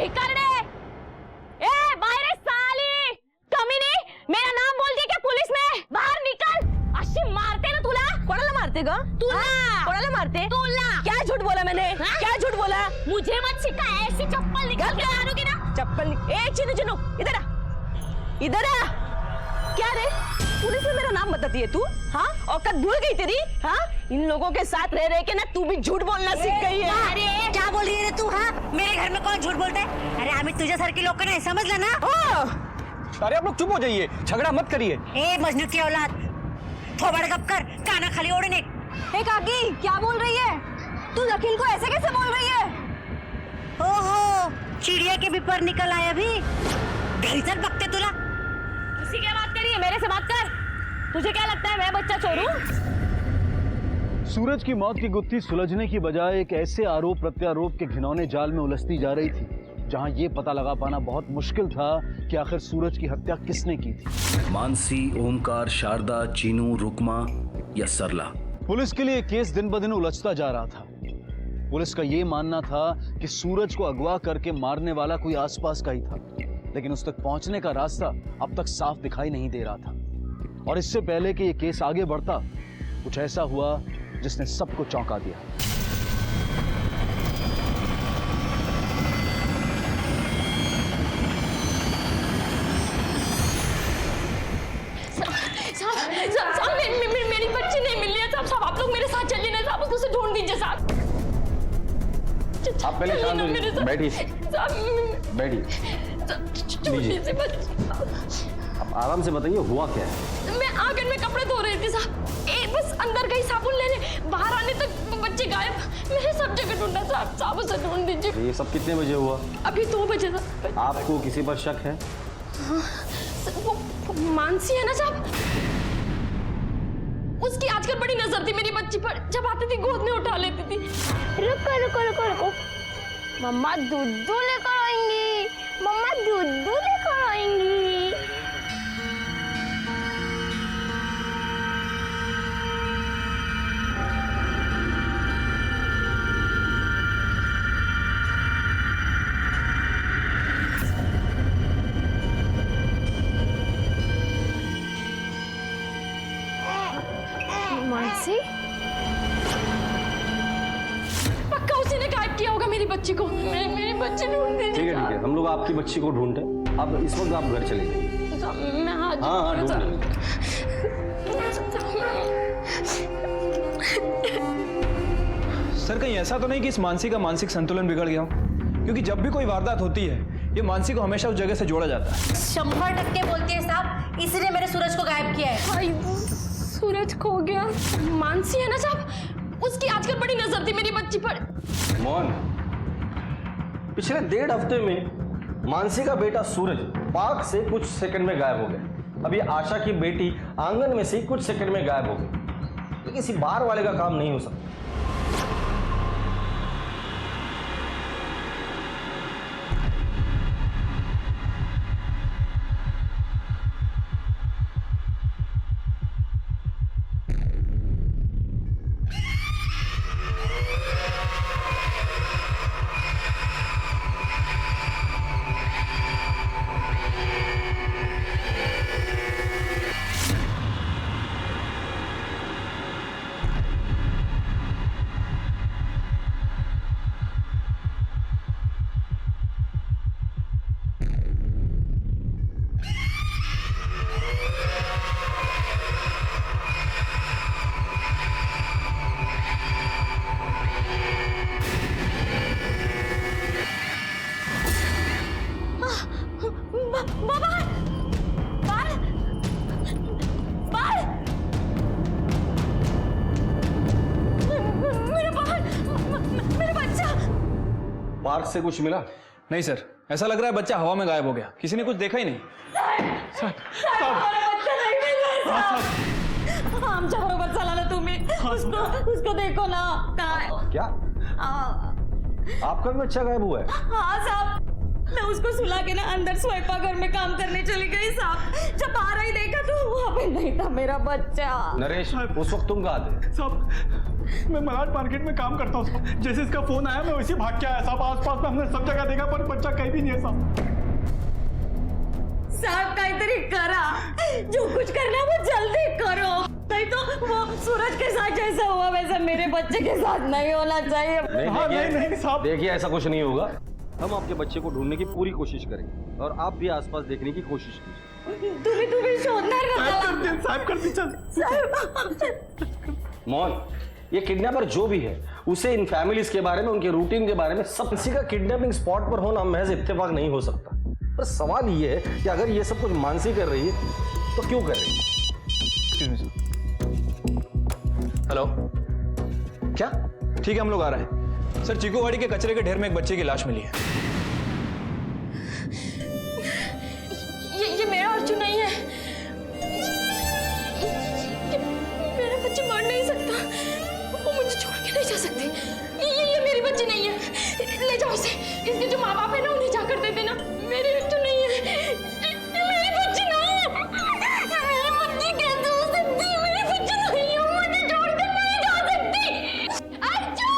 भिकारडे, ए बाहेर साली कमीनी, मेरा नाम बोलती क्या पुलिस में? बाहर निकल, अशी मारते ना तुला. कोणाला मारते ग? तुला. कोणाला मारते? तुला. क्या झूठ बोला मैंने? क्या झूठ बोला? मुझे मत सिखा, ऐसी चप्पल निकाल के मारूंगी ना. चप्पल ए चिन्नू चिन्नू इधर आ, इधर आ. क्या रे, पुलिस में मेरा नाम बताती है तू? हाँ, औकात भूल गई तेरी? हाँ, इन लोगों के साथ रह रहे के ना तू भी झूठ बोलना सीख गई है. अरे क्या बोल रही है रे तू? हाँ, मेरे घर में कौन झूठ बोलता है? अरे आम्ही तुझ्यासारखी लोक नाही, समजलं ना? अरे आप लोग चुप हो जाइए, झगड़ा मत करिए. ए मजनू की औलाद, थोबड़ गप कर, काना खाली ओढ़ ने. हे काकी, क्या बोल रही है तू? वकील को ऐसे कैसे बोल रही है? ओहो, चिड़िया के भी पर निकल आया अभी. घरी चल बघते तुला. किसी की बात करिए, मेरे से बात कर. तुझे क्या लगता है मैं बच्चा चोरूं? सूरज की मौत की गुत्थी सुलझने की बजाय एक ऐसे आरोप प्रत्यारोप के घिनौने जाल में उलझती जा रही थी जहां यह पता लगा पाना बहुत मुश्किल था कि आखिर सूरज की हत्या किसने की थी. मानसी, ओमकार, शारदा, चीनू, रुकमा या सरला. पुलिस के लिए केस दिन ब दिन उलझता जा रहा था. पुलिस का यह मानना था कि सूरज को अगवा करके मारने वाला कोई आसपास का ही था, लेकिन उस तक पहुंचने का रास्ता अब तक साफ दिखाई नहीं दे रहा था. और इससे पहले कि यह केस आगे बढ़ता, कुछ ऐसा हुआ जिसने सबको चौंका दिया. साहब, मेरी बच्ची नहीं मिल रही है. साहब, आप लोग मेरे साथ चलिए ना. साहब, उसे ढूंढ दीजिए साहब. आप पहले शांत हो जाइए. बैठिए, बैठिए. आप आराम से बताइए हुआ क्या है? मैं आंगन में कपड़े धो रही थी साहब. बस अंदर गई साबुन लेने, बाहर आने तक बच्चे गायब. मैंने सब जगह ढूंढा साहब. साहब उसे ढूंढ दीजिए. ये सब कितने बजे हुआ? अभी 2 बजे साहब. आपको किसी पर शक है? वो मानसी है ना साहब, उसकी आजकल बड़ी नजर थी मेरी बच्ची पर. जब आती थी गोद में उठा लेती थी. रुको रुको रुको रुको, मम्मा दूध लेकर आएंगी, मम्मा दूध लेकर आएंगी. मानसी, पक्का उसी ने गायब किया होगा मेरी बच्ची को. मेरी बच्ची ढूंढ दीजिए. ठीक है, हम लोग आपकी बच्ची को ढूंढते हैं. अब इस वक्त आप घर चले जाइए. मैं हाथ हाँ ढूंढ लेंगे. सर कहीं ऐसा तो नहीं कि इस मानसी का मानसिक संतुलन बिगड़ गया हो? क्योंकि जब भी कोई वारदात होती है, ये मानसी को हमेशा उस जगह से जोड़ा जाता है. 100% बोलती है साहब, इसीलिए मेरे सूरज को गायब किया है. सूरज खो गया. मानसी है ना साहब, उसकी आजकल बड़ी नजर थी मेरी बच्ची पर. मोहन, पिछले 1.5 हफ्ते में मानसी का बेटा सूरज पार्क से कुछ सेकंड में गायब हो गया. अभी आशा की बेटी आंगन में से कुछ सेकंड में गायब हो गई. ये किसी बाहर वाले का काम नहीं हो सकता. पार्क से कुछ मिला? नहीं सर, ऐसा लग रहा है बच्चा हवा में गायब हो गया. किसी ने कुछ देखा ही नहीं. आमच्या बरोबर चला ना तुम्ही. उसको देखो ना. क्या? आपका भी बच्चा गायब हुआ है? हाँ साहब, मैं उसको सुला के ना अंदर स्वयंपाक घर में काम करने चली गई साहब। जब बाहर आई देखा तो वहाँ पे नहीं था मेरा बच्चा। नरेश, उस वक्त तुम कहाँ थे? साहब मैं मलाड मार्केट में काम करता हूँ साहब। जैसे इसका फोन आया मैं वैसे भाग के आया साहब। आसपास में हमने सब जगह देखा पर बच्चा कहीं भी नहीं है साहब। साहब काहीतरी करा, जो कुछ करना है वो जल्दी करो, नहीं तो वो सूरज के साथ जैसा हुआ वैसा मेरे बच्चे के साथ नहीं होना चाहिए। नहीं साहब। देखिए ऐसा कुछ नहीं होगा। हम आपके बच्चे को ढूंढने की पूरी कोशिश करेंगे और आप भी आसपास देखने की कोशिश कीजिए। तुम्हें शोधना साहब कर दीजिए। मोहन, ये किडनैपर जो भी है उसे इन फैमिलीज के बारे में, उनके रूटीन के बारे में सब, किसी का किडनैपिंग स्पॉट पर होना महज इत्तेफाक नहीं हो सकता। पर सवाल ये है कि अगर ये सब कुछ मानसी कर रही है तो क्यों कर रही है? हेलो, क्या? ठीक है हम लोग आ रहे हैं सर। चीकूवाड़ी के कचरे के ढेर में एक बच्चे की लाश मिली है। ये मेरा अर्जुन नहीं है। मेरा बच्चा मर नहीं सकता, वो मुझे छोड़ के नहीं जा सकती। ये मेरी बच्ची नहीं है, ले जाओ इसे। इसके जो माँ बाप है ना उन्हें जाकर दे देना। मेरी बच्ची नहीं है, मेरी बच्ची नहीं है। मेरी बच्ची कैसे हो सकती है? मेरी बच्ची नहीं है, मुझे छोड़ के नहीं जा सकती। अर्जुन!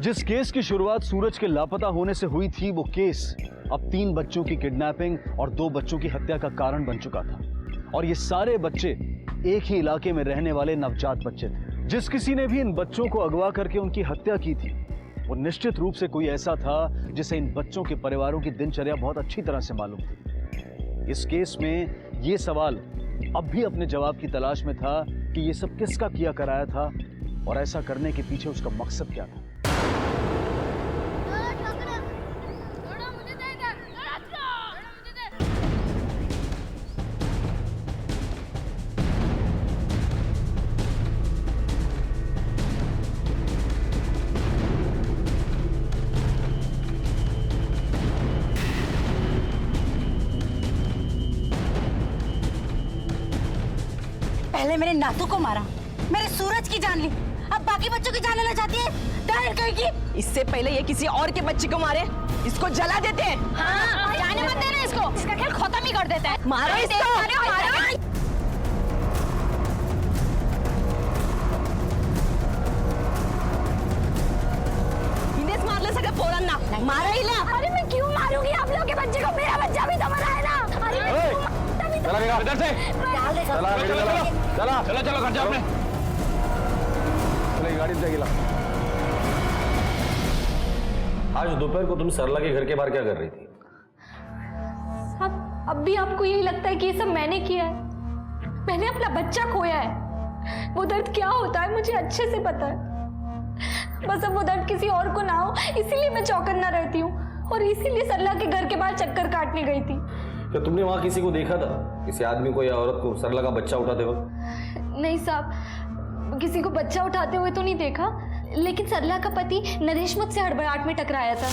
जिस केस की शुरुआत सूरज के लापता होने से हुई थी, वो केस अब 3 बच्चों की किडनैपिंग और 2 बच्चों की हत्या का कारण बन चुका था। और ये सारे बच्चे एक ही इलाके में रहने वाले नवजात बच्चे थे। जिस किसी ने भी इन बच्चों को अगवा करके उनकी हत्या की थी, वो निश्चित रूप से कोई ऐसा था जिसे इन बच्चों के परिवारों की दिनचर्या बहुत अच्छी तरह से मालूम थी। इस केस में ये सवाल अब भी अपने जवाब की तलाश में था कि ये सब किसका किया कराया था और ऐसा करने के पीछे उसका मकसद क्या था। पहले मेरे नातू को मारा, मेरे सूरज की जान ली, अब बाकी बच्चों की जान लेना चाहती है। डायल करेगी। इससे पहले ये किसी और के बच्चे को मारे, इसको जला देते हैं। हाँ, जाने मत देना इसको, इसका खेल खत्म ही कर देता है। मारो इसको। इन्हें मारले सगळे पोरांना, मारा हिला। अरे मैं क्यों मारूंगी आप लोग के बच्चे को? मेरा बच्चा भी तो मरा है ना। चला बेटा, इधर से चला, चला चला चलो घर जा अपने। चलो गाड़ी से गिला। आज दोपहर को तुम सरला के घर के बाहर क्या कर रही थी? अब भी आपको यही लगता है कि ये सब मैंने किया है? मैंने अपना बच्चा खोया है। वो दर्द क्या होता है मुझे अच्छे से पता है। बस अब वो दर्द किसी और को ना हो इसीलिए मैं चौकन्ना रहती हूँ और इसीलिए सरला के घर के बाहर चक्कर काटने गई थी। तो तुमने वहां किसी को देखा था, किसी आदमी को या औरत को सरला का बच्चा उठाते वक्त? नहीं साहब, किसी को बच्चा उठाते हुए तो नहीं देखा, लेकिन सरला का पति नरेश मुझसे हड़बड़ाहट में टकराया था।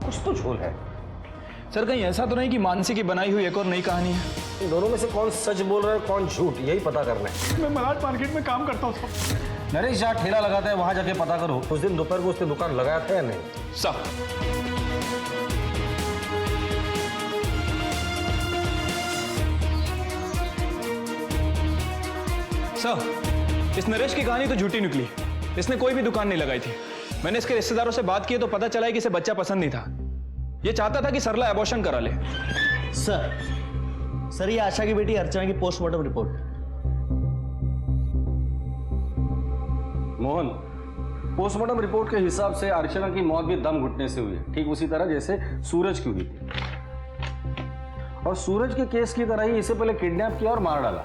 कुछ तो झोल है। सर कहीं ऐसा तो नहीं कि मानसी की बनाई हुई एक और नई कहानी है? इन दोनों में से कौन सच बोल रहा है कौन झूठ, यही पता करना है। मैं मलाड मार्केट में काम करता हूँ। नरेश जहाँ ठेला लगाता है वहां जाके पता करो उस दिन दोपहर को उसने दुकान लगाया था या नहीं। साहब सर, इस नरेश की कहानी तो झूठी निकली। इसने कोई भी दुकान नहीं लगाई थी। मैंने इसके रिश्तेदारों से बात की तो पता चला है कि इसे बच्चा पसंद नहीं था। ये चाहता था कि सरला एबॉर्शन करा ले। सर ये आशा की बेटी अर्चना की postmortem report. Mohan, postmortem report के हिसाब से अर्चना की मौत भी दम घुटने से हुई है, ठीक उसी तरह जैसे सूरज की हुई थी। और सूरज के केस की तरह ही इसे पहले किडनैप किया और मार डाला।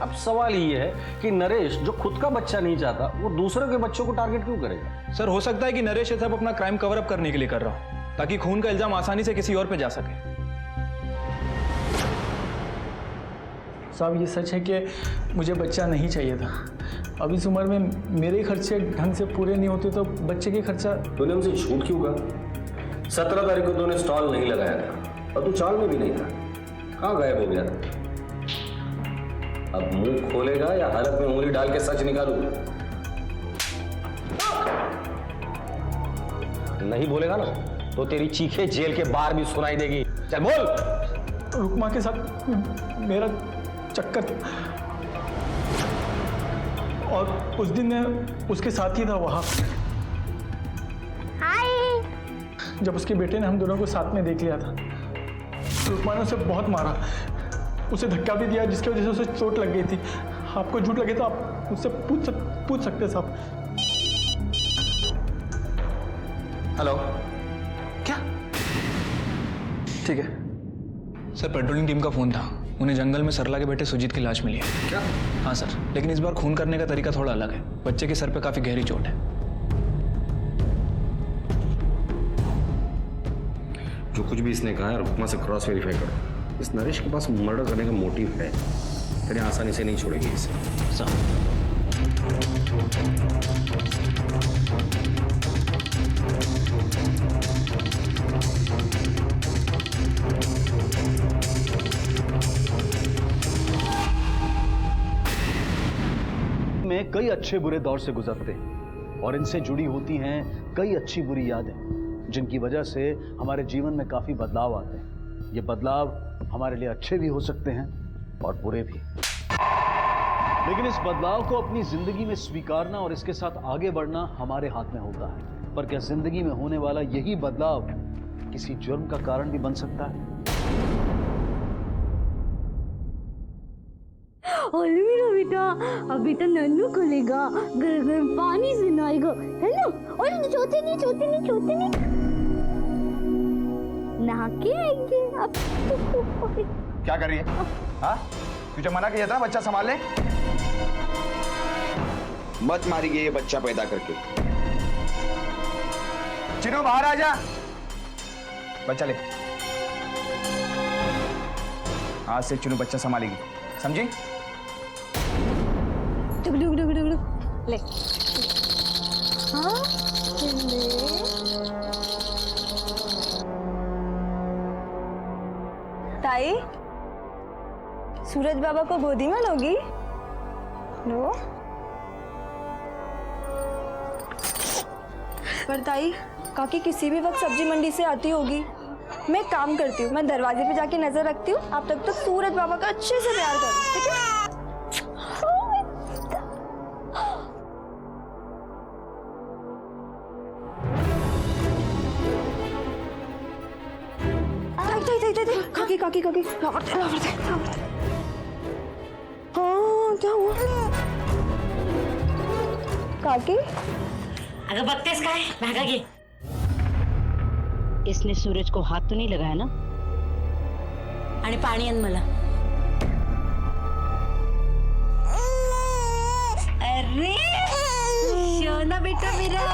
अब सवाल ये है कि नरेश जो खुद का बच्चा नहीं चाहता वो दूसरों के बच्चों को टारगेट क्यों करेगा? सर हो सकता है कि नरेश ये सब अपना क्राइम कवर अप करने के लिए कर रहा हो, ताकि खून का इल्जाम आसानी से किसी और पे जा सके। साहब ये सच है कि मुझे बच्चा नहीं चाहिए था। अब इस उम्र में मेरे खर्चे ढंग से पूरे नहीं होते तो बच्चे के खर्चा। तूने उनसे झूठ क्यों कहा? 17 तारीख को तूने स्टॉल नहीं लगाया था और तू चाल में भी नहीं था। कहाँ गायब हो गया था? अब मुंह खोलेगा या हालत में उंगली डाल के सच निकालू? नहीं बोलेगा ना तो तेरी चीखें जेल के बाहर भी सुनाई देगी। चल बोल। रुकमा के साथ मेरा चक्कर था और उस दिन मैं उसके साथ ही था वहां। जब उसके बेटे ने हम दोनों को साथ में देख लिया था, रुकमा ने उसे बहुत मारा, उसे धक्का भी दिया जिसकी वजह से उसे चोट लग गई थी। आपको झूठ लगे तो आप मुझसे पूछ सकते साहब। हेलो। क्या? ठीक है सर, पेट्रोलिंग टीम का फोन था। उन्हें जंगल में सरला के बेटे सुजीत की लाश मिली है। क्या? हाँ सर, लेकिन इस बार खून करने का तरीका थोड़ा अलग है। बच्चे के सर पे काफी गहरी चोट है। जो कुछ भी इसने कहा है रुकमा से क्रॉस वेरीफाई करो। इस नरेश के पास मर्डर करने का मोटिव है, तेरे आसानी से नहीं छोड़ेगी इसे। सर में कई अच्छे बुरे दौर से गुजरते हैं और इनसे जुड़ी होती हैं कई अच्छी बुरी यादें, जिनकी वजह से हमारे जीवन में काफी बदलाव आते हैं। ये बदलाव हमारे लिए अच्छे भी हो सकते हैं और बुरे भी, लेकिन इस बदलाव को अपनी जिंदगी में स्वीकारना और इसके साथ आगे बढ़ना हमारे हाथ में होता है। पर क्या जिंदगी में होने वाला यही बदलाव किसी जुर्म का कारण भी बन सकता है? मेरा बेटा, अभी तो नन्नू खुलेगा, घर घर पानी सुनाएगा, है ना? और छोटे नहीं नहा के आएंगे अब। क्या कर रही है? हाँ, तुझे मना किया था बच्चा संभाल ले। मत मारिए ये बच्चा पैदा करके। चिनो बाहर आ जा, बच्चा ले। आज से चिनो बच्चा संभालेगी, समझी? ले। हाँ? ताई, सूरज बाबा को गोदी में लोगी? लो। पर ताई, काकी किसी भी वक्त सब्जी मंडी से आती होगी। मैं एक काम करती हूँ, मैं दरवाजे पे जाके नजर रखती हूँ, आप तब तक सूरज बाबा का अच्छे से प्यार करो, ठीक है? काकी लावर दे। हाँ, क्या हुआ? काकी? अगर बकतेस का है, भागा ये। इसने सूरज को हाथ तो नहीं लगाया ना? आणि पाणी आण मला। अरे शोना बेटा मेरा।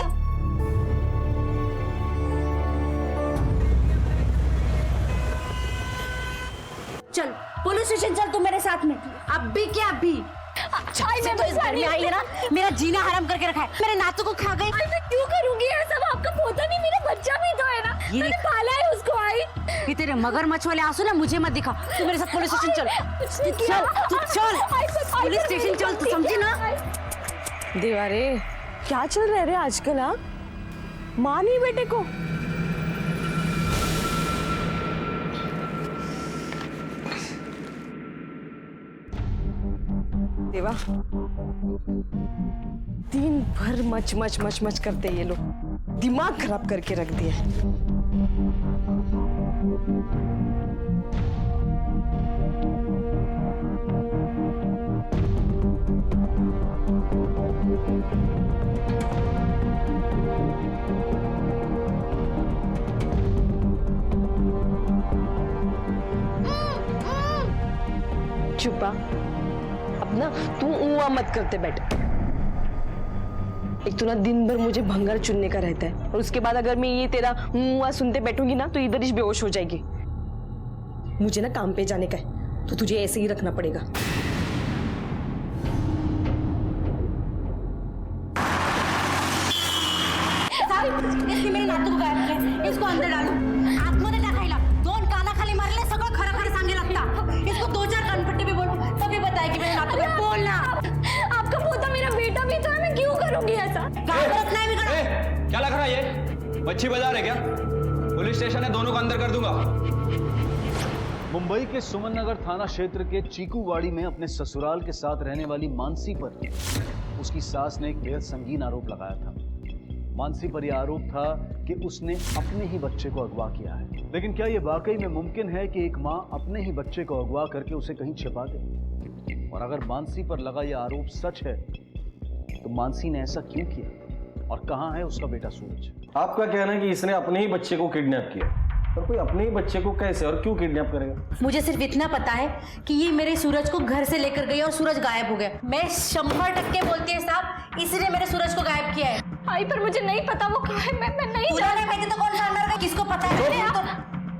चल पुलिस स्टेशन चल, तू मेरे साथ में। अब भी क्या अभी? मैं तो इस घर में आई है ना, मेरा जीना हराम करके रखा है। मेरे नातू को खा गई। मैं क्यों करूंगी ये सब? आपका पोता नहीं, मेरा बच्चा भी तो है ना। मैंने पाला है उसको। आई ये तेरे मगरमच्छ वाले आंसू ना मुझे मत दिखा। तू मेरे साथ पुलिस स्टेशन चल। चल पुलिस स्टेशन चल, तू समझी ना? दीवारे क्या चल रहा है रे आजकल? हाँ, माँ नहीं बेटे को। देवा, दिन भर मच करते ये लोग, दिमाग खराब करके रख दिए। चुपा, अब ना तू ऊआ मत करते बैठ। एक तो ना दिन भर मुझे भंगार चुनने का रहता है, और उसके बाद अगर मैं ये तेरा ऊआ सुनते बैठूंगी ना तो इधर ही बेहोश हो जाएगी। मुझे ना काम पे जाने का है, तो तुझे ऐसे ही रखना पड़ेगा। मेरे नातू को गायब केलं, इसको अंदर डालू, आतमध्ये टाकायला, 2 कानाखाली मारले, सगळं खरं खरं सांगेल आता। ये? मच्छी बाजार है क्या? पुलिस स्टेशन है, दोनों को अंदर कर दूंगा। मुंबई के सुमन नगर थाना क्षेत्र के चीकूवाड़ी में अपने ससुराल के साथ रहने वाली मानसी पर उसकी सास ने एक बेहद संगीन आरोप लगाया था। मानसी पर यह आरोप था कि उसने अपने ही बच्चे को अगवा किया है। लेकिन क्या यह वाकई में मुमकिन है कि एक मां अपने ही बच्चे को अगवा करके उसे कहीं छिपा दे? और अगर मानसी पर लगा यह आरोप सच है तो मानसी ने ऐसा क्यों किया और कहां है उसका बेटा सूरज? आपका कहना है कि इसने अपने ही बच्चे को किडनैप किया, पर कोई अपने ही बच्चे को कैसे और क्यों किडनैप करेगा? मुझे सिर्फ इतना पता है कि ये मेरे सूरज को घर से लेकर गई और सूरज गायब हो गया। मैं 100% बोलती है साहब, इसी ने मेरे सूरज को गायब किया है। आई पर मुझे नहीं पता वो कहाँ है। मैं नहीं जानती तो कौन सा अंदर है, किसको पता है?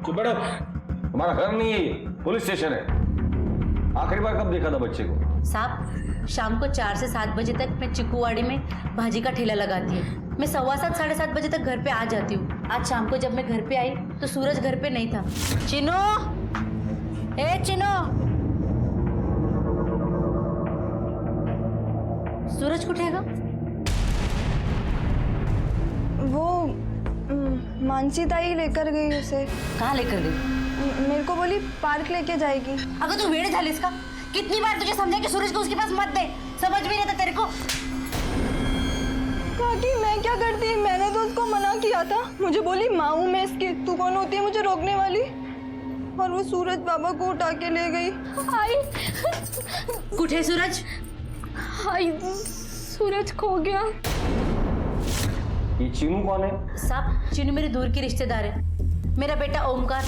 चुप बैठो, हमारा घर नहीं है, पुलिस स्टेशन है। आखिरी बार कब देखा था बच्चे को? साहब, शाम को 4 से 7 बजे तक मैं चिक्कूवाड़ी में भाजी का ठेला लगाती है। मैं 7:15 साढ़े 7 बजे तक घर पे आ जाती हूँ। आज शाम को जब मैं घर पे आई तो सूरज घर पे नहीं था। चिनो, ए चिनो, सूरज कुठे है? वो मानसी ताई लेकर गई उसे। कहाँ लेकर गई? मेरे को बोली पार्क लेके जाएगी। अगर तू वेड़ झाली इसका, कितनी बार तुझे समझा कि सूरज को उसके पास मत दे, समझ भी नहीं था तेरे को। काकी मैं क्या करती, मैंने तो उसको मना किया था। मुझे बोली माँ हूँ मैं इसकी, तू कौन होती है मुझे रोकने वाली? और वो सूरज बाबा को उठा के ले गई। आई कुठे सूरज? आई सूरज खो गया। ये चीनू कौन है? साहब, चीनू मेरी दूर की रिश्तेदार है। मेरा बेटा ओमकार,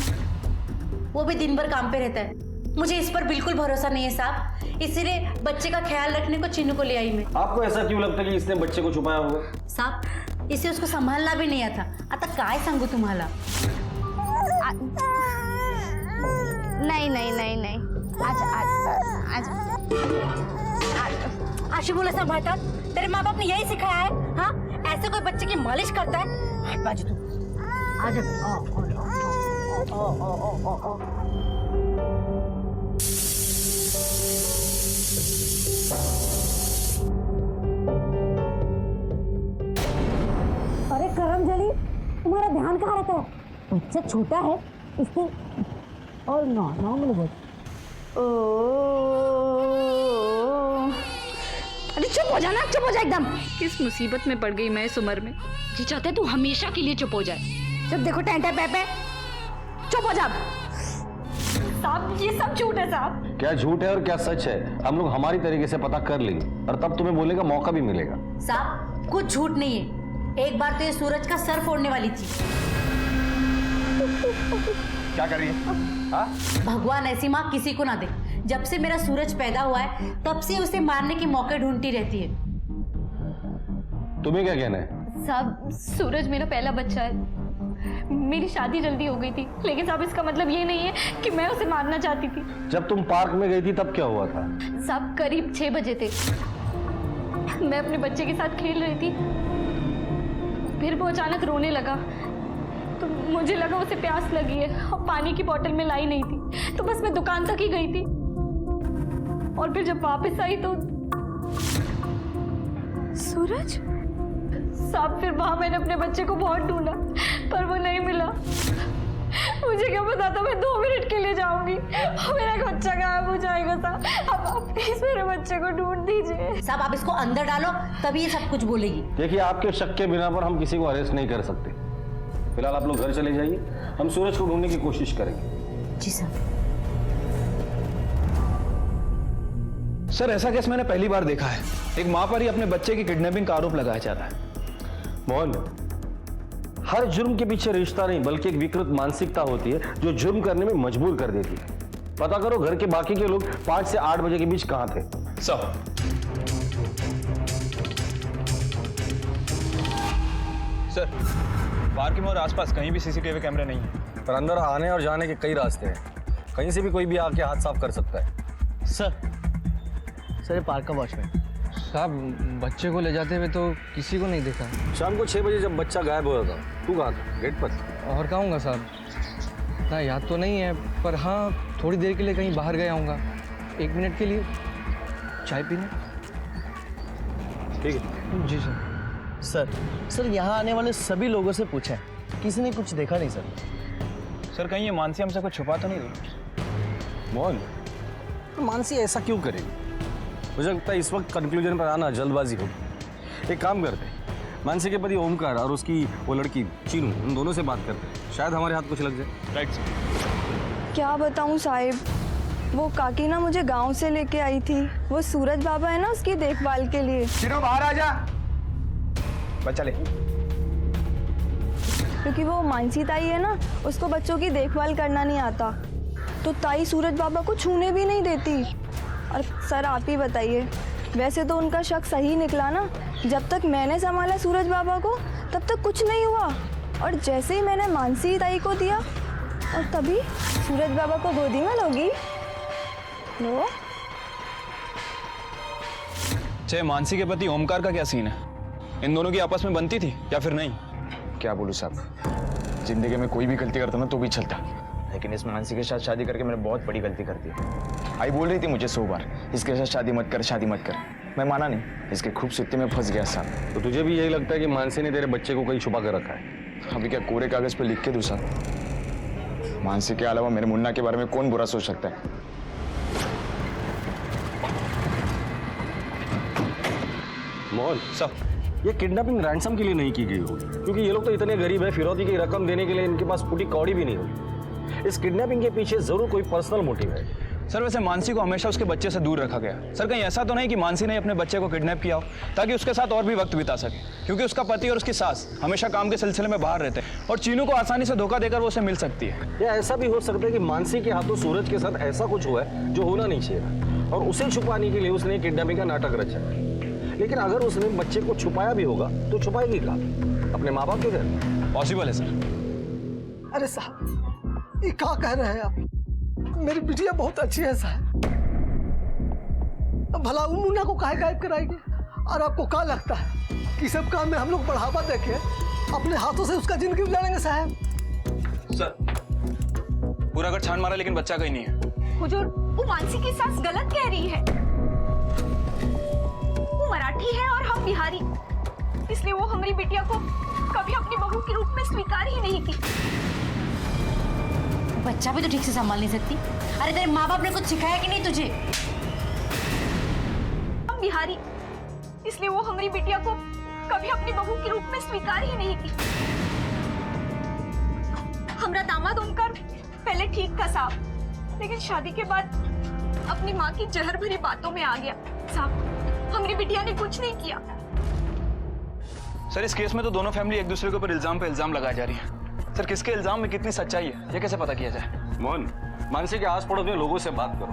वो भी दिन भर काम पे रहता है। मुझे इस पर बिल्कुल भरोसा नहीं है साहब, इसीलिए बच्चे का ख्याल रखने को चीनू को ले आई मैं। आपको ऐसा क्यों लगता है कि इसने बच्चे को छुपाया होगा? साहब, इसे उसको संभालना भी नहीं आता। आता काय सांगू तुम्हाला? नहीं आशी बोले संभालता, तेरे माँ बाप ने यही सिखाया है? हाँ, ऐसे कोई बच्चे की मालिश करता है? हट बाजू तू, आ जा। अरे करमजली, तुम्हारा ध्यान कहाँ रहता है? बच्चा छोटा है इसको, और नौ मिनट बोल। अरे चुप हो जाना, चुप हो जा एकदम। किस मुसीबत में पड़ गई मैं इस उम्र में। जी चाहते हैं तू हमेशा के लिए चुप हो जाए। जब देखो टेंटे पे चुप हो जा। साहब, ये सब झूठ है साहब। क्या झूठ है और क्या सच है, हम लोग हमारी तरीके से पता कर लेंगे और तब तुम्हें बोलने का मौका भी मिलेगा। साहब, कुछ झूठ नहीं है। एक बार तो ये सूरज का सर फोड़ने वाली थी। क्या कर रही है? हाँ? भगवान ऐसी माँ किसी को ना दे। जब से मेरा सूरज पैदा हुआ है तब से उसे मारने के मौके ढूंढती रहती है। तुम्हें क्या कहना है? साहब, सूरज मेरा पहला बच्चा है। मेरी शादी जल्दी हो गई थी, लेकिन साहब इसका मतलब ये नहीं है कि मैं उसे मारना चाहती थी। जब तुम पार्क में गई थी तब क्या हुआ था? साहब, करीब 6 बजे थे। मैं अपने बच्चे के साथ खेल रही थी, फिर वो अचानक रोने लगा तो मुझे लगा उसे प्यास लगी है और पानी की बोतल में लाई नहीं थी, तो बस मैं दुकान तक ही गई थी। और फिर जब वापस आई तो सूरज साहब, फिर वहां मैंने अपने बच्चे को बहुत ढूंढा पर वो नहीं मिला। मुझे क्या पता था मैं 2 मिनट के लिए जाऊंगी और मेरा बच्चा गायब हो जाएगा। साहब, अब आप प्लीज मेरे बच्चे को ढूंढ दीजिए। साहब, आप इसको अंदर डालो तभी ये सब कुछ बोलेगी। देखिए, आपके शक के बिना पर हम किसी को अरेस्ट नहीं कर सकते। फिलहाल आप लोग घर चले जाइए, हम सूरज को ढूंढने की कोशिश करेंगे। जी सर। सर, ऐसा केस मैंने पहली बार देखा है। एक मां पर ही अपने बच्चे की किडनैपिंग का आरोप लगाया जाता है। मोहन, हर जुर्म के पीछे रिश्ता नहीं बल्कि एक विकृत मानसिकता होती है जो जुर्म करने में मजबूर कर देती है। पता करो घर के बाकी के लोग 5 से 8 बजे के बीच कहां थे। सर, पार्क में और आसपास कहीं भी सीसीटीवी कैमरे नहीं है। पर अंदर आने और जाने के कई रास्ते हैं, कहीं से भी कोई भी आके हाथ साफ कर सकता है। सर ये पार्क का वॉचमैन साहब, बच्चे को ले जाते हुए तो किसी को नहीं देखा। शाम को 6 बजे जब बच्चा गायब हुआ था, तू कहाँ था? गेट पर? और कहाँ होगा साहब, ना याद तो नहीं है, पर हाँ थोड़ी देर के लिए कहीं बाहर गया होऊंगा, 1 मिनट के लिए चाय पीने। ठीक है। जी सर। सर यहाँ आने वाले सभी लोगों से पूछा है, किसी ने कुछ देखा नहीं सर। सर कहीं ये मानसी हमसे कुछ छुपा तो नहीं रही? मोहन, तो मानसी ऐसा क्यों करेगी? मुझे लगता है इस वक्त कंक्लूजन पर आना जल्दबाजी होगी। एक काम करते हैं, मानसी के पति ओमकार और उसकी वो लड़की चीनू, उन दोनों से बात करते हैं, शायद हमारे हाथ कुछ लग जाए। Right sir. क्या बताऊं साहिब, वो काकी ना मुझे गांव से लेके आई थी। वो सूरज बाबा है ना, उसकी देखभाल के लिए। चिनो बाहर आ जा, बच्चा ले। क्योंकि वो मानसी ताई है ना, उसको बच्चों की देखभाल करना नहीं आता, तो ताई सूरज बाबा को छूने भी नहीं देती। और सर आप ही बताइए, वैसे तो उनका शक सही निकला ना। जब तक मैंने संभाला सूरज बाबा को तब तक कुछ नहीं हुआ, और जैसे ही मैंने मानसी ताई को दिया और तभी सूरज बाबा को गोदी में लोगी। लो चाहे मानसी के पति ओमकार का क्या सीन है? इन दोनों की आपस में बनती थी या फिर नहीं? क्या बोलूं साहब, जिंदगी में कोई भी गलती करता ना तो भी चलता, लेकिन इस मानसी के साथ शादी करके मैंने बहुत बड़ी गलती कर दी। आई बोल रही थी मुझे 100 बार इसके साथ शादी मत कर, शादी मत कर। मैं माना नहीं, इसके खूबसूरती में फंस गया साहब। तो तुझे भी यही लगता है कि मानसी ने तेरे बच्चे को कहीं छुपा कर रखा है? अभी क्या कोरे कागज पे लिख के दूँ साहब? मानसी के अलावा मेरे मुन्ना के बारे में कौन बुरा सोच सकता है? मोहन साहब, ये किडनैपिंग रैंसम के लिए नहीं की गई होगी, क्योंकि ये लोग तो इतने गरीब है, फिरौती की रकम देने के लिए इनके पास फूटी कौड़ी भी नहीं होगी। इस किडनैपिंग के पीछे जरूर कोई पर्सनल मोटिव है। सर वैसे मानसी को हमेशा उसके बच्चे से दूर रखा गया। सर कहीं ऐसा तो नहीं कि मानसी ने अपने बच्चे को किडनैप किया हो ताकि उसके साथ और भी वक्त बिता सके, क्योंकि उसका पति और उसकी सास हमेशा काम के सिलसिले में बाहर रहते हैं और चीनू को आसानी से धोखा देकर वो उसे मिल सकती है। या ऐसा भी हो सकता है कि मानसी के हाथों सूरज के साथ ऐसा कुछ हुआ है जो होना नहीं चाहिए, और उसे छुपाने के लिए उसने किडनैपिंग का नाटक रचा है। लेकिन अगर उसने बच्चे को छुपाया भी होगा तो छुपाएगी कहाँ? अपने माँ बाप के घर? पॉसिबल है सर। अरे साहब, ये क्या कह रहे हैं आप? मेरी बिटिया बहुत अच्छी है साहब, भला उन मुन्ना को काहे गायब कराएंगे? और आपको क्या लगता है कि सब काम में हम लोग बढ़ावा देके अपने हाथों से उसका जिंदगी उजाड़ेंगे साहब? सर पूरा घर छान मारा लेकिन बच्चा कहीं नहीं है। हुजूर, वो मानसी की सास गलत कह रही है। वो मराठी है और हम बिहारी, इसलिए वो हमारी बिटिया को कभी अपनी बहू के रूप में स्वीकार ही नहीं की। बच्चा भी तो ठीक से संभाल नहीं सकती। अरे तेरे माँ बाप ने कुछ सिखाया कि नहीं तुझे? हम बिहारी, इसलिए वो हमारी बिटिया को कभी अपनी बहू के रूप में स्वीकार ही नहीं की। हमारा दामाद ओमकार पहले ठीक था साहब, लेकिन शादी के बाद अपनी माँ की जहर भरी बातों में आ गया साहब। हमारी बिटिया ने कुछ नहीं किया। सर इस केस में तो दोनों फैमिली एक दूसरे के ऊपर इल्जाम पे इल्जाम लगाई जा रही है। सर किसके इल्जाम में कितनी सच्चाई है ये कैसे पता किया जाए? मोहन, मानसी के आस पड़ोस में लोगों से बात करो,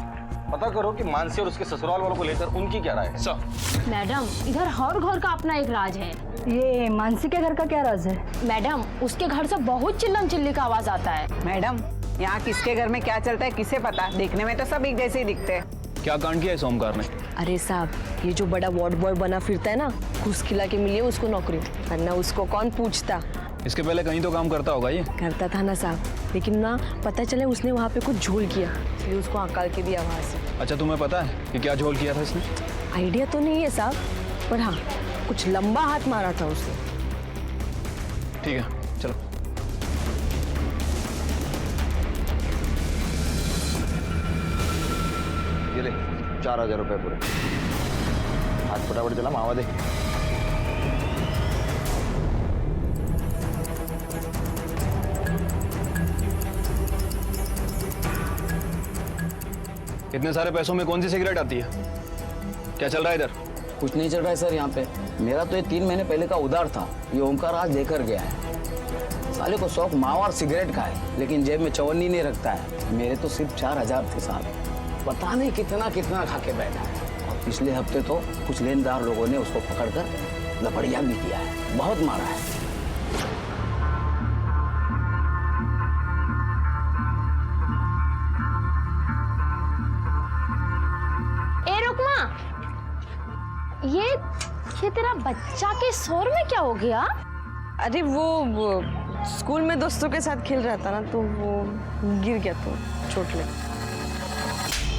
पता करो कि मानसी और उसके ससुराल वालों को लेकर उनकी क्या राय है। सर मैडम, इधर हर घर का अपना एक राज है। ये मानसी के घर का क्या राज है? मैडम, उसके घर से बहुत चिल्लम चिल्ली का आवाज आता है। मैडम, यहाँ किसके घर में क्या चलता है किसे पता? देखने में तो सब एक जैसे ही दिखते हैं। क्या कांड किया है ओमकार ने? अरे साहब, ये जो बड़ा वार्ड बॉय बना फिरता है ना, घूस खिला के मिली है उसको नौकरी, वरना उसको कौन पूछता। इसके पहले कहीं तो काम करता होगा ये। करता था ना साहब, लेकिन ना पता चले उसने वहाँ पे कुछ झोल किया, इसलिए उसको हकाल के दिया वहाँ से। अच्छा तुम्हें पता है कि क्या झोल किया था इसने? आइडिया तो नहीं है साहब, पर हाँ कुछ लंबा हाथ मारा था उसने। ठीक है चलो। ये ले 4000 रुपए पूरे। हाथ फटाफट चला, मावा दे। इतने सारे पैसों में कौन सी सिगरेट आती है? क्या चल रहा है इधर? कुछ नहीं चल रहा है सर यहाँ पे। मेरा तो ये 3 महीने पहले का उधार था, ये ओमकार आज देकर गया है। साले को शौक मावा और सिगरेट का है, लेकिन जेब में चवन्नी नहीं रखता है। मेरे तो सिर्फ 4000 थे साहब, पता नहीं कितना कितना खा के बैठा है। और पिछले हफ्ते तो कुछ लेनदार लोगों ने उसको पकड़कर लपड़िया भी किया है, बहुत मारा है। ये तेरा बच्चा के शोर में क्या हो गया? अरे वो स्कूल में दोस्तों के साथ खेल रहा था ना, तो वो गिर गया तो चोट लगी।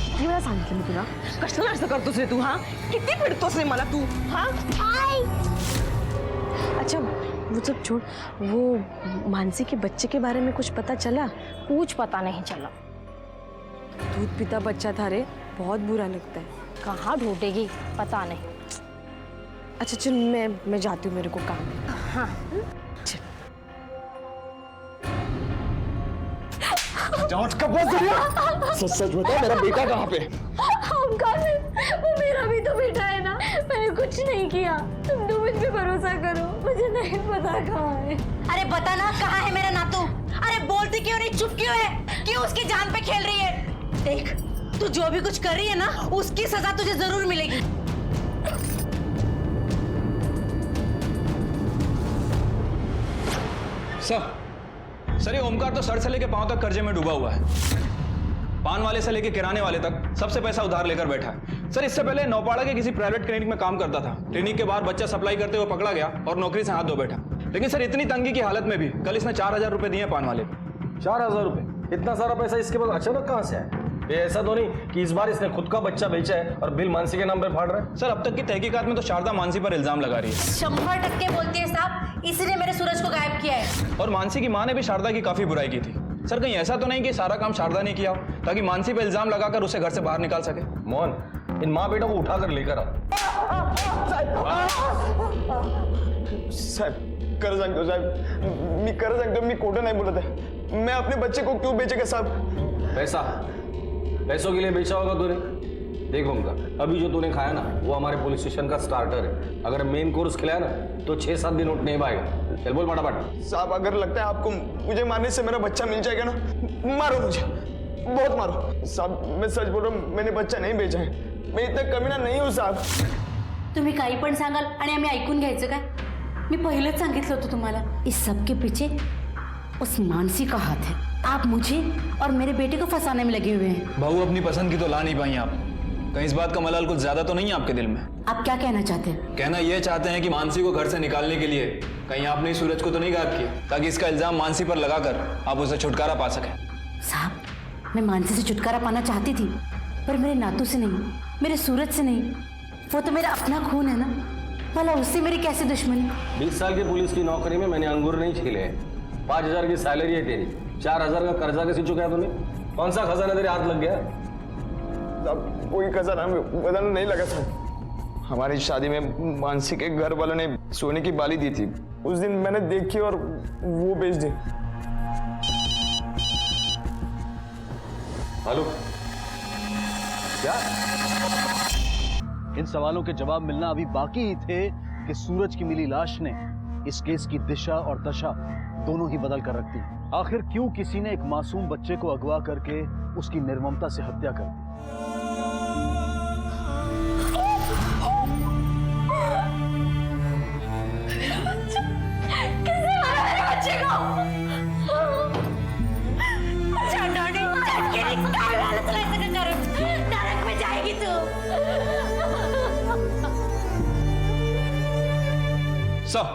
किती वेळा सांगितलं मी तुला? कशाला असं करतोस रे तू? हाँ किती पिडतोस रे मला तू? हाँ अच्छा वो सब छोड़, वो मानसी के बच्चे के बारे में कुछ पता चला? कुछ पता नहीं चला। दूध पीता बच्चा था रे, बहुत बुरा लगता है। कहाँ ढूंढेगी पता नहीं। अच्छा चल मैं जाती हूँ, मेरे को काम है। हाँ जांच कब बंद करिए? सच बता, मेरा बेटा कहाँ पे? वो मेरा भी तो बेटा है ना, मैंने कुछ नहीं किया। तुम दो मुझ पे भरोसा करो, मुझे नहीं पता कहाँ है। अरे बता ना कहाँ है मेरा नातू? अरे बोलती क्यों नहीं, चुप क्यों है? क्यों उसकी जान पे खेल रही है? देख तू जो भी कुछ कर रही है ना, उसकी सजा तुझे जरूर मिलेगी। सर ये ओमकार तो सर से लेके पांव तक कर्जे में डूबा हुआ है। पान वाले से लेके किराने वाले तक सबसे पैसा उधार लेकर बैठा है। सर इससे पहले नौपाड़ा के किसी प्राइवेट क्लिनिक में काम करता था। क्लिनिक के बाहर बच्चा सप्लाई करते हुए पकड़ा गया और नौकरी से हाथ धो बैठा। लेकिन सर इतनी तंगी की हालत में भी कल इसने 4000 रुपए दिए पान वाले को। 4000 रुपए? इतना सारा पैसा इसके पास अचानक कहाँ से आया? ये ऐसा तो नहीं कि इस बार इसने खुद का बच्चा बेचा है और बिल मानसी के नाम पे फाड़ रहा है? सर अब तक की तहकीकात में तो शारदा मानसी पर इल्जाम लगा रही है। 100% बोलती है साहब, इसीलिए मेरे सूरज को गायब किया है। और मानसी की माँ ने भी शारदा की काफी बुराई की थी। सर कहीं ऐसा तो नहीं कि सारा काम शारदा ने किया हो ताकि मानसी पर इल्जाम लगाकर उसे घर से बाहर निकाल सके? मोहन, इन माँ बेटों को उठाकर लेकर आओ। साहेब कर सांगतो साहेब, मी कर सांगतो, मी खोटं नाही बोलत आहे। मैं अपने बच्चे को क्यों बेचेगा साहब? पैसों के लिए बेचा होगा तूने। देखो उनका अभी जो तूने खाया ना, वो हमारे पुलिस स्टेशन का स्टार्टर है। अगर मेन कोर्स खिलाया ना तो 6-7 दिन उठ नहीं पाएगा। चल बोल फटाफट। साहब अगर लगता है आपको मुझे मारने से मेरा बच्चा मिल जाएगा ना, मारो मुझे, बहुत मारो। साहब मैं सच बोल रहा हूँ, मैंने बच्चा नहीं बेचा है। मैं इतना कमीना नहीं हूँ साहब। तुम्ही काही पण सांगाल आणि आम्ही ऐकून घ्यायचं काय? मी पहिलेच सांगितलं होतं तुम्हाला, इस सब के पीछे उस मानसी का हाथ है। आप मुझे और मेरे बेटे को फंसाने में लगे हुए हैं। बहू अपनी पसंद की तो ला नहीं पाई आप। कहीं इस बात का मलाल कुछ ज्यादा तो नहीं है आपके दिल में? आप क्या कहना चाहते हैं? कहना ये चाहते हैं कि मानसी को घर से निकालने के लिए कहीं आपने सूरज को तो नहीं गायब किया ताकि इसका इल्जाम मानसी पर लगाकर आप उसे छुटकारा पा सके? साहब मैं मानसी से छुटकारा पाना चाहती थी, पर मेरे नातू से नहीं, मेरे सूरज से नहीं। वो तो मेरा अपना खून है ना, भला उससे मेरी कैसे दुश्मनी? 20 साल की पुलिस की नौकरी में मैंने अंगूर नहीं छीले हैं। 5000 की सैलरी है तेरी, 4000 का कर्जा कैसे चुकाया तूने? कौन सा खजाना तेरे हाथ लग गया? साहब कोई खजाना बदलने नहीं लगा साहब। हमारी शादी में मानसी के घर वालों ने सोने की बाली दी थी। उस दिन मैंने देखी और वो बेच दी। हेलो, क्या? इन सवालों के जवाब मिलना अभी बाकी ही थे कि सूरज की मिली लाश ने इस केस की दिशा और दशा दोनों ही बदल कर रख दी। आखिर क्यों किसी ने एक मासूम बच्चे को अगवा करके उसकी निर्ममता से हत्या कर दी? किसने मारा मेरे बच्चे को? नरक में जाएगी तू। सर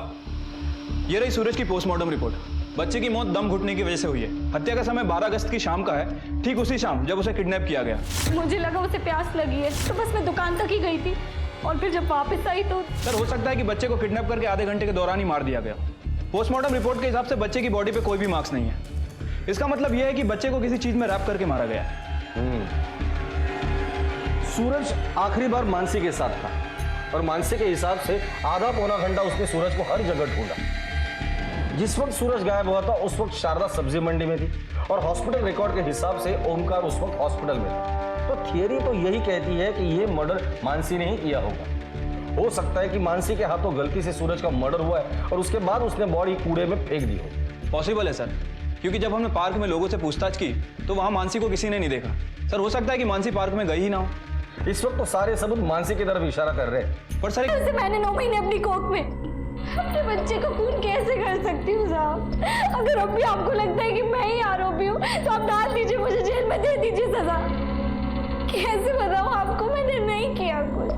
ये रही सूरज की पोस्टमार्टम रिपोर्ट। बच्चे की मौत दम घुटने की वजह से हुई है। हत्या का समय 12 अगस्त की शाम का है, ठीक उसी शाम जब उसे किडनैप किया गया। मुझे लगा उसे प्यास लगी है तो बस मैं दुकान तक ही गई थी और फिर जब वापस आई तो सर हो सकता है कि बच्चे को किडनैप करके आधे घंटे के दौरान ही मार दिया गया। पोस्टमार्टम रिपोर्ट के हिसाब से बच्चे की बॉडी पे कोई भी मार्क्स नहीं है। इसका मतलब यह है कि बच्चे को किसी चीज में रैप करके मारा गया है। सूरज आखिरी बार मानसी के साथ था और मानसी के हिसाब से आधा पौना घंटा उसने सूरज को हर जगह ढूंढा। जिस वक्त सूरज गायब हुआ था उस वक्त शारदा सब्जी मंडी में थी और हॉस्पिटल रिकॉर्ड के हिसाब से ओमकार उस वक्त हॉस्पिटल में था। तो थियरी तो यही कहती है कि ये मर्डर मानसी ने ही किया होगा। हो सकता है कि मानसी के हाथों गलती से सूरज का मर्डर हुआ है और उसके बाद उसने बॉडी कूड़े में फेंक दी हो। पॉसिबल है सर, क्योंकि जब हमने पार्क में लोगों से पूछताछ की तो वहां मानसी को किसी ने नहीं देखा। सर हो सकता है कि मानसी पार्क में गई ही ना हो। इस वक्त तो सारे सबूत मानसी की तरफ इशारा कर रहे हैं। पर सर उसे मैंने 9 महीने अपनी कोख में अपने बच्चे को खून कैसे कर सकती हूँ साहब? अगर अब भी आपको लगता है कि मैं ही आरोपी हूँ तो आप डाल दीजिए, मुझे जेल में दे दीजिए सजा। कैसे बताऊँ आपको, मैंने नहीं किया कुछ।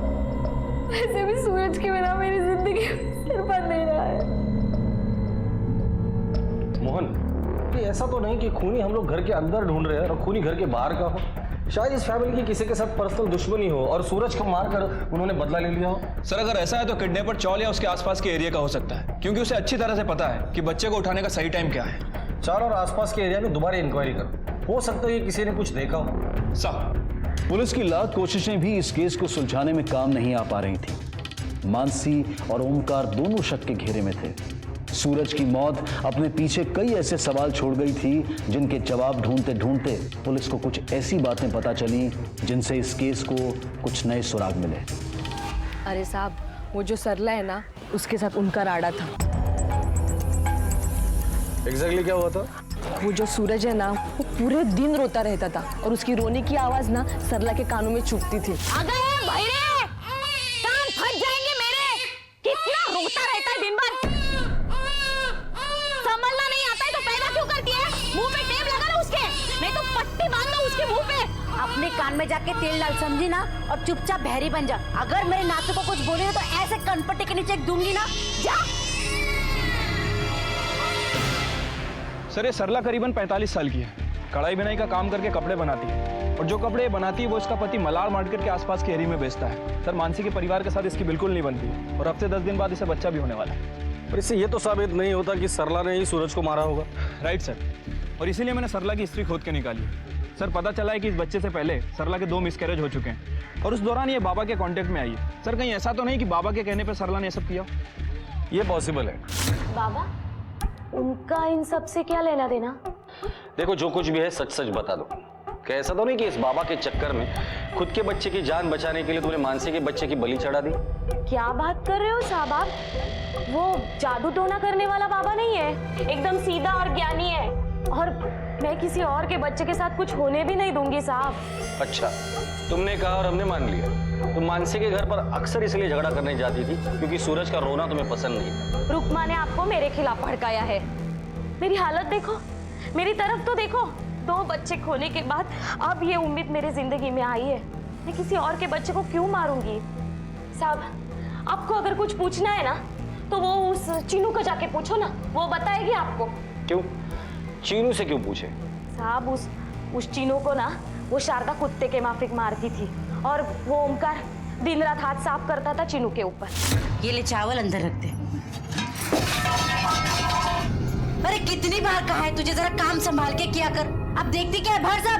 वैसे भी सूरज के बिना मेरी जिंदगी सिर पर नहीं रहा है। मोहन, ऐसा तो नहीं कि खूनी हम लोग घर के अंदर ढूंढ रहे हैं और खूनी घर के बाहर का हो। शायद इस फैमिली की किसी के साथ पर्सनल दुश्मनी हो और सूरज को मारकर उन्होंने बदला ले लिया हो। सर अगर ऐसा है तो किडनैपर चौल या उसके आसपास के एरिया का हो सकता है, क्योंकि उसे अच्छी तरह से पता है कि बच्चे को उठाने का सही टाइम क्या है। चार और आसपास के एरिया में दोबारा इंक्वायरी करो, हो सकता है कि किसी ने कुछ देखा हो। साहब पुलिस की लाख कोशिशें भी इस केस को सुलझाने में काम नहीं आ पा रही थी। मानसी और ओमकार दोनों शक के घेरे में थे। सूरज की मौत अपने पीछे कई ऐसे सवाल छोड़ गई थी जिनके जवाब ढूंढते ढूंढते पुलिस को कुछ ऐसी बातें पता चली जिनसे इस केस को कुछ नए सुराग मिले। अरे साहब, वो जो सरला है ना, उसके साथ उनका राड़ा था। एग्जैक्टली क्या हुआ था? वो जो सूरज है ना, वो पूरे दिन रोता रहता था और उसकी रोने की आवाज ना सरला के कानों में चुभती थी। अगर भैरे कान फट जाएंगे मेरे, कितना रोता रहता है दिन भर, संभलना नहीं आता है तो पैदा क्यों करती है? मुंह पे टेप लगा ना उसके, नहीं तो पट्टी बांध दो उसके मुंह पे। अपने कान में जाके तेल डाल, समझी ना, और चुपचाप बहरी बन जा। अगर मेरे नातू को कुछ बोले तो ऐसे कनपट्टी के नीचे दूंगी ना, जा। सर ये सरला करीबन 45 साल की है, कढ़ाई बुनाई का काम करके कपड़े बनाती है, और जो कपड़े ये बनाती है वो इसका पति मलार मार्केट के आसपास के एरिया में बेचता है। सर मानसी के परिवार के साथ इसकी बिल्कुल नहीं बनती है, और हफ्ते 10 दिन बाद इसे बच्चा भी होने वाला है। पर इससे ये तो साबित नहीं होता कि सरला ने ही सूरज को मारा होगा। राइट सर, और इसीलिए मैंने सरला की हिस्ट्री खोद के निकाली है। सर पता चला है कि इस बच्चे से पहले सरला के 2 मिसकैरेज हो चुके हैं, और उस दौरान ये बाबा के कांटेक्ट में आई है। सर कहीं ऐसा तो नहीं कि बाबा के कहने पर सरला ने ये सब किया? ये पॉसिबल है। बाबा, उनका इन सब से क्या लेना देना? देखो जो कुछ भी है सच सच बता दो। क्या ऐसा तो नहीं कि इस बाबा के चक्कर में खुद के बच्चे की जान बचाने के लिए तुमने मानसी के बच्चे की बलि चढ़ा दी? क्या बात कर रहे हो साहब आप? वो जादू टोना करने वाला बाबा नहीं है, एकदम सीधा और ज्ञानी है, और मैं किसी और के बच्चे के साथ कुछ होने भी नहीं दूंगी साहब। अच्छा, तुमने कहा और हमने मान लिया। तुम मानसी के घर पर अक्सर इसलिए झगड़ा करने जाती थी क्योंकि सूरज का रोना तुम्हें पसंद नहीं था। रुकमा ने आपको मेरे खिलाफ भड़काया है। मेरी हालत देखो, मेरी तरफ तो देखो। 2 बच्चे खोने के बाद अब ये उम्मीद मेरी जिंदगी में आई है, मैं किसी और के बच्चे को क्यों मारूंगी? साहब आपको अगर कुछ पूछना है ना तो वो उस चीनू को जाके पूछो ना, वो बताएगी आपको। क्यों? चीनू से क्यों पूछे? साहब उस चीनू को ना वो शारदा कुत्ते के माफिक मारती थी, और वो ओमकार दिन रात हाथ साफ करता था चीनू के ऊपर। ये ले चावल अंदर रख दे। अरे कितनी बार कहा है तुझे जरा काम संभाल के किया कर, अब देखती क्या है भर सब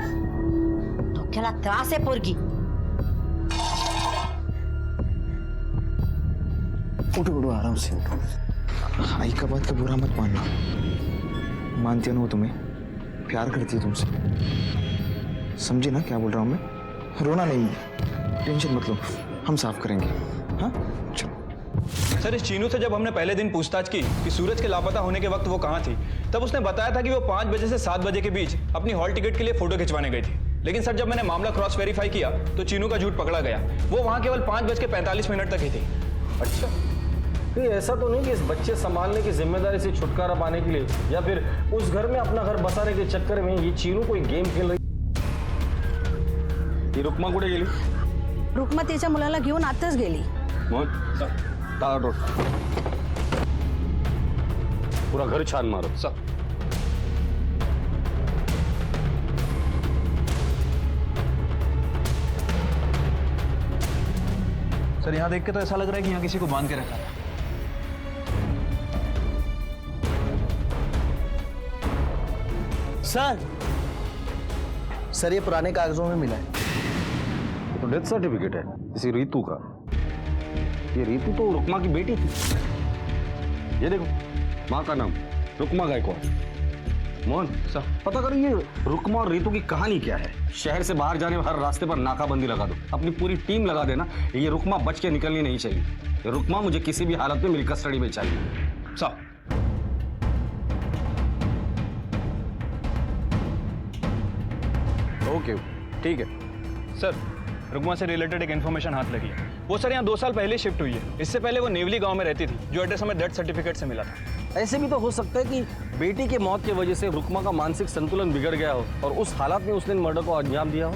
तो क्या त्रास है पोरगी। उठो उठो आराम से उठो। आई का बात का बुरा मत मानना, मानती है ना वो तुम्हें, प्यार करती है तुमसे, समझी ना क्या बोल रहा हूँ मैं? रोना नहीं, टेंशन मत लो, हम साफ करेंगे। हाँ चलो। सर इस चीनू से जब हमने पहले दिन पूछताछ की कि सूरज के लापता होने के वक्त वो कहाँ थी, तब उसने बताया था कि वो 5 बजे से 7 बजे के बीच अपनी हॉल टिकट के लिए फोटो खिंचवाने गई थी। लेकिन सर जब मैंने मामला क्रॉस वेरीफाई किया तो चीनू का झूठ पकड़ा गया, वो वहाँ केवल 5:45 तक ही थी। अच्छा, तो ऐसा तो नहीं कि इस बच्चे संभालने की जिम्मेदारी से छुटकारा पाने के लिए या फिर उस घर में अपना घर बसाने के चक्कर में ये चीनू कोई गेम खेल रही? ये रुक्मा कुठे गेली? रुक्मा तिच्या मुलाला घेऊन आताच गेली। पूरा घर छान मारो। सर यहाँ देख के तो ऐसा लग रहा है कि यहाँ किसी को बांध के रखा था। सर ये पुराने कागजों में मिला है। तो डेथ सर्टिफिकेट है इसी रीतू का। ये रीतू तो रुक्मा की बेटी थी। ये देखो, माँ का नाम रुक्मा गायकवाड़। मोहन सर पता करो ये रुक्मा और रीतू की कहानी क्या है। शहर से बाहर जाने में हर रास्ते पर नाकाबंदी लगा दो, अपनी पूरी टीम लगा देना। ये रुक्मा बच के निकलनी नहीं चाहिए। ये रुक्मा मुझे किसी भी हालत में मेरी कस्टडी में चाहिए। साहब ओके ठीक है सर, रुक्मा से रिलेटेड एक इन्फॉर्मेशन हाथ लगी है। वो सर यहाँ 2 साल पहले शिफ्ट हुई है। इससे पहले वो नेवली गांव में रहती थी, जो एड्रेस हमें डेथ सर्टिफिकेट से मिला था। ऐसे भी तो हो सकता है कि बेटी के मौत की वजह से रुक्मा का मानसिक संतुलन बिगड़ गया हो और उस हालत में उसने मर्डर को अंजाम दिया हो।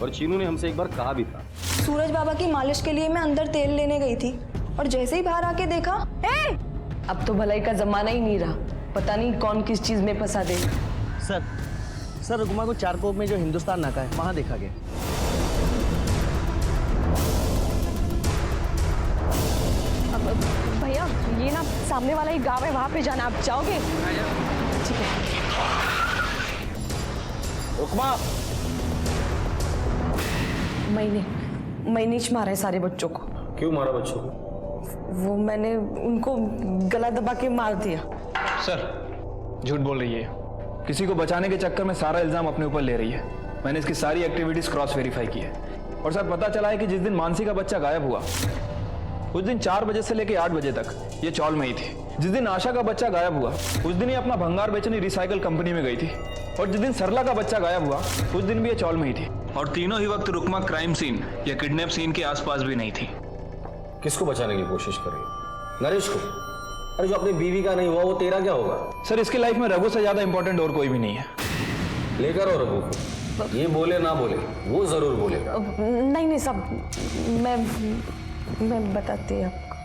और चीनू ने हमसे एक बार कहा भी था। सूरज बाबा की मालिश के लिए मैं अंदर तेल लेने गई थी, और जैसे ही बाहर आके देखा, अब तो भलाई का जमाना ही नहीं रहा, पता नहीं कौन किस चीज में फंसा दे। सर रुक्मा को चारकोप में जो हिंदुस्तान नाका है वहाँ देखा गया। भैया ये ना सामने वाला ही गांव है, वहां पे जाना, आप जाओगे? ठीक है। रुकमा, मैंने ही मारा है सारे बच्चों को। क्यों मारा बच्चों को? वो मैंने उनको गला दबा के मार दिया। सर झूठ बोल रही है, किसी को बचाने के चक्कर में सारा इल्जाम अपने ऊपर ले रही है। मैंने इसकी सारी एक्टिविटीज क्रॉस वेरीफाई की है और सर पता चला है कि जिस दिन मानसी का बच्चा गायब हुआ उस दिन 4 बजे से लेकर 8 बजे तक ये चौल में ही थी। जिस दिन आशा का बच्चा गायब हुआ उस दिन ये अपना भंगार बेचने रिसाइकल कंपनी में गई थी और जिस दिन सरला का बच्चा गायब हुआ उस दिन भी ये चौल में ही थी और तीनों ही वक्त रुकमा क्राइम सीन या किडनैप सीन के आसपास भी नहीं थी। किसको बचाने की कोशिश कर रही है? नरेश को? अरे जो अपनी बीवी का नहीं हुआ वो तेरा क्या होगा? सर इसकी लाइफ में रघु से ज्यादा इंपॉर्टेंट और कोई भी नहीं है। लेकर आओ रघु को, ये बोले ना बोले वो जरूर बोलेगा। नहीं सब मैं बताती हूँ आपको।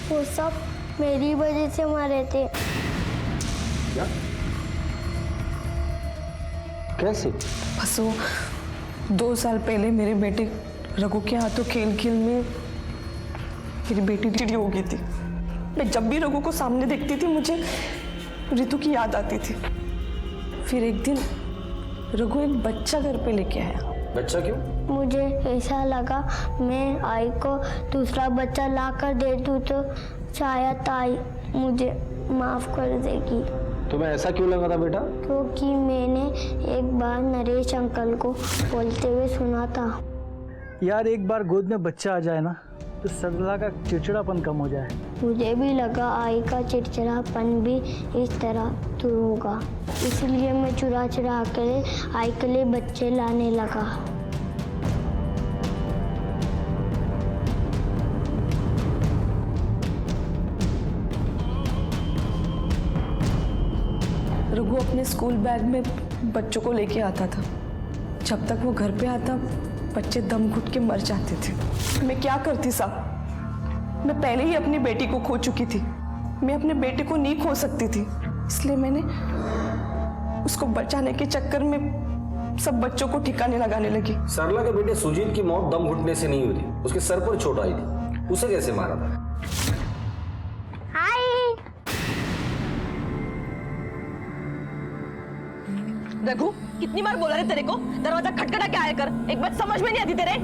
वो सब मेरी वजह से मरे थे। क्या? कैसे? बस वो 2 साल पहले मेरे बेटे रघु के हाथों खेल खेल में मेरी बेटी टीडी हो गई थी। मैं जब भी रघु को सामने देखती थी मुझे ऋतु की याद आती थी। फिर एक दिन रघु एक बच्चा घर पे लेके आया। बच्चा क्यों? मुझे ऐसा लगा मैं आई को दूसरा बच्चा ला कर दे दूँ तो शायद आई मुझे माफ कर देगी। तुम्हें ऐसा क्यों लगा था बेटा? क्योंकि मैंने एक बार नरेश अंकल को बोलते हुए सुना था। यार एक बार गोद में बच्चा आ जाए ना तो सरला का चिड़चिड़ापन कम हो जाए। मुझे भी लगा आई का चिड़चिड़ापन भी इस तरह दूर होगा, इसलिए मैं चुरा चुरा कर आई के लिए बच्चे लाने लगा। रघु अपने स्कूल बैग में बच्चों को लेके आता था। जब तक वो घर पे आता बच्चे दम घुट के मर जाते थे। मैं क्या करती साहब, मैं पहले ही अपनी बेटी को खो चुकी थी। मैं अपने बेटे को नहीं खो सकती थी, इसलिए मैंने उसको बचाने के चक्कर में सब बच्चों को ठिकाने लगाने लगी। सरला के बेटे सुजीत की मौत दम घुटने से नहीं हुई थी, उसके सर पर चोट आई थी। उसे कैसे मारा था? रघु कितनी बार बोला रे तेरे को दरवाजा खटखटा के आया कर, एक बात समझ में नहीं आती तेरे?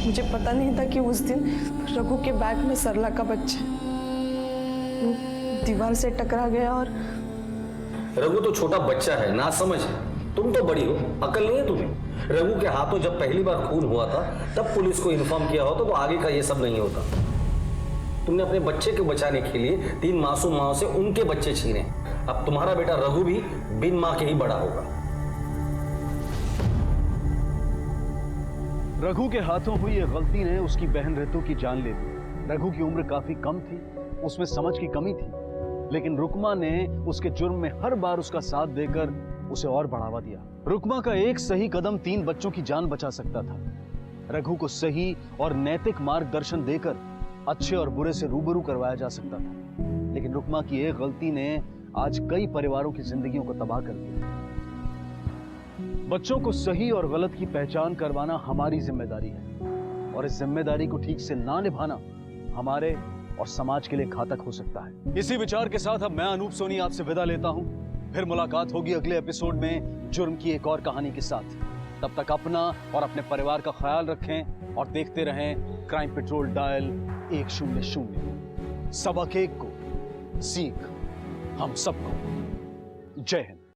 मुझे पता नहीं था कि उस दिन रघु के बैग में सरला का बच्चा दीवार से टकरा गया। और रघु तो छोटा बच्चा है, ना समझ है। तुम तो बड़ी हो, अकल नहीं है तुम्हें? रघु के हाथों जब पहली बार खून हुआ था तब पुलिस को इन्फॉर्म किया होता तो आगे का ये सब नहीं होता। तुमने अपने बच्चे को बचाने के लिए 3 मासूम माओं से उनके बच्चे छीने। अब तुम्हारा बेटा रघु भी बिन मां के ही बड़ा होगा। रघु के हाथों हुई ये गलती ने उसकी बहन ऋतु की जान ले ली। रघु की उम्र काफी कम थी, उसमें समझ की कमी थी, लेकिन रुकमा ने उसके जुर्म में हर बार उसका साथ देकर उसे और बढ़ावा दिया। रुकमा का एक सही कदम 3 बच्चों की जान बचा सकता था। रघु को सही और नैतिक मार्गदर्शन देकर अच्छे और बुरे से रूबरू करवाया जा सकता था, लेकिन रुकमा की एक गलती ने आज कई परिवारों की जिंदगियों को तबाह कर दिया। बच्चों को सही और गलत की पहचान करवाना हमारी जिम्मेदारी है और इस जिम्मेदारी को ठीक से ना निभाना हमारे और समाज के लिए घातक हो सकता है। इसी विचार के साथ अब मैं अनूप सोनी आपसे विदा लेता हूं। फिर मुलाकात होगी अगले एपिसोड में जुर्म की एक और कहानी के साथ। तब तक अपना और अपने परिवार का ख्याल रखें और देखते रहें क्राइम पेट्रोल डायल 100। सबक एक को सीख हम सबको। जय हिंद।